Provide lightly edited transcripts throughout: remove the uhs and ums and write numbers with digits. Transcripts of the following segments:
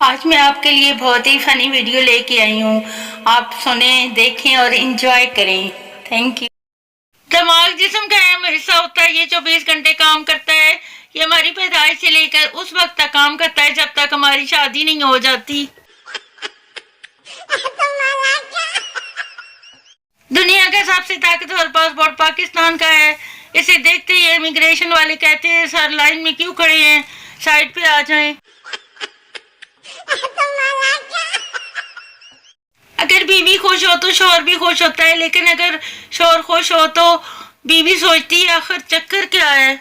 आज मैं आपके लिए बहुत ही फनी वीडियो लेके आई हूँ। आप सुने, देखें और एंजॉय करें। Thank you. दिमाग जिस्म का अहम हिस्सा होता है। ये 24 घंटे काम करता है। ये हमारी पैदाइश से लेकर उस वक्त तक काम करता है जब तक हमारी शादी नहीं हो जाती। दुनिया का सबसे ताकतवर पासपोर्ट पाकिस्तान का है। इसे देखते ही इमिग्रेशन वाले कहते हैं, सर लाइन में क्यों खड़े हैं, साइड पे आ जाएं। अगर बीवी खुश हो तो शौहर भी खुश होता है, लेकिन अगर शौहर खुश हो तो बीवी सोचती है आखिर चक्कर क्या है।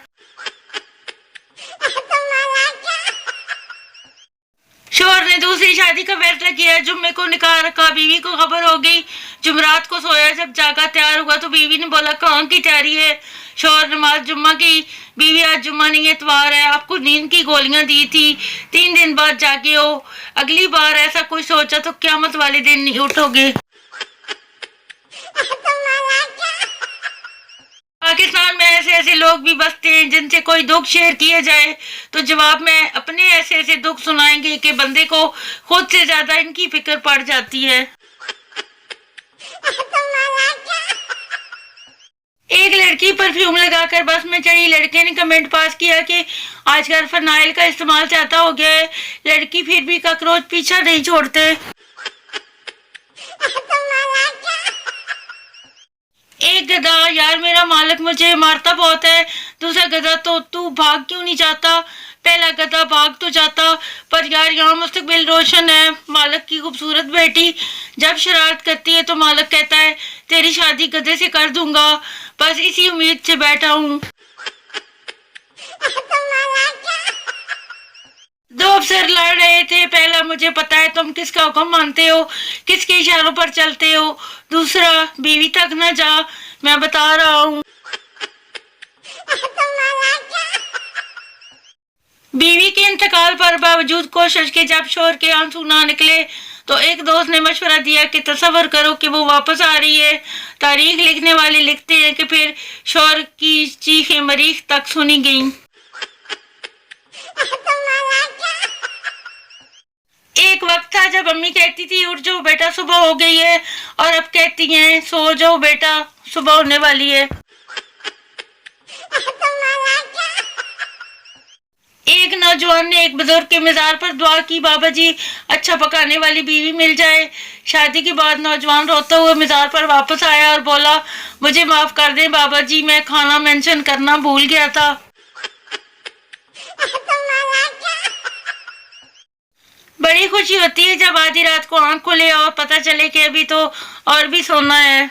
शौहर ने दूसरी शादी का फैसला किया। जुम्मे को निकाह रखा। बीवी को खबर हो गई। जुमरात को सोया, जब जागा तैयार हुआ तो बीवी ने बोला, कहाँ की तैयारी है। शौहर नमाज जुम्मा की। बीवी, आज जुम्मा नहीं, इतवार है, आपको नींद की गोलियां दी थी, 3 दिन बाद जागे हो। अगली बार ऐसा कोई सोचा तो क़यामत वाले दिन नहीं उठोगे। पाकिस्तान में ऐसे ऐसे लोग भी बसते हैं जिनसे कोई दुख शेयर किया जाए तो जवाब में अपने ऐसे ऐसे दुख सुनाएंगे कि बंदे को खुद से ज्यादा इनकी फिक्र पड़ जाती है। एक लड़की परफ्यूम लगाकर बस में चढ़ी। लड़के ने कमेंट पास किया कि आजकल फिनाइल का इस्तेमाल ज्यादा हो गया है। लड़की फिर भी कॉकरोच पीछा नहीं छोड़ते। एक गधा, यार मेरा मालिक मुझे मारता बहुत है। दूसरा गधा, तो तू भाग क्यों नहीं जाता। पहला गधा, भाग तो जाता, पर यार यहाँ मुस्तकबिल रोशन है। मालिक की खूबसूरत बेटी जब शरारत करती है तो मालिक कहता है, तेरी शादी गधे से कर दूंगा, बस इसी उम्मीद से बैठा हूँ। दो अफसर लड़ रहे थे। पहला, मुझे पता है तुम किसका हुक्म मानते हो, किसके इशारों पर चलते हो। दूसरा, बीवी तक न जा, मैं बता रहा हूँ। बीवी के इंतकाल पर बावजूद कोशिश के जब शौहर के आंसू ना निकले तो एक दोस्त ने मशवरा दिया कि तसव्वुर करो कि वो वापस आ रही है। तारीख लिखने वाले लिखते हैं कि फिर शौहर की चीखें मरीख तक सुनी गईं। एक वक्त था जब अम्मी कहती थी, उठ जाओ बेटा, सुबह हो गई है, और अब कहती हैं, सो जाओ बेटा, सुबह होने वाली है। एक नौजवान ने एक बुजुर्ग के मजार पर दुआ की, बाबा जी अच्छा पकाने वाली बीवी मिल जाए। शादी के बाद नौजवान रोते हुए मजार पर वापस आया और बोला, मुझे माफ कर दें बाबा जी, मैं खाना मेंशन करना भूल गया था। बड़ी खुशी होती है जब आधी रात को आंख खुले और पता चले कि अभी तो और भी सोना है।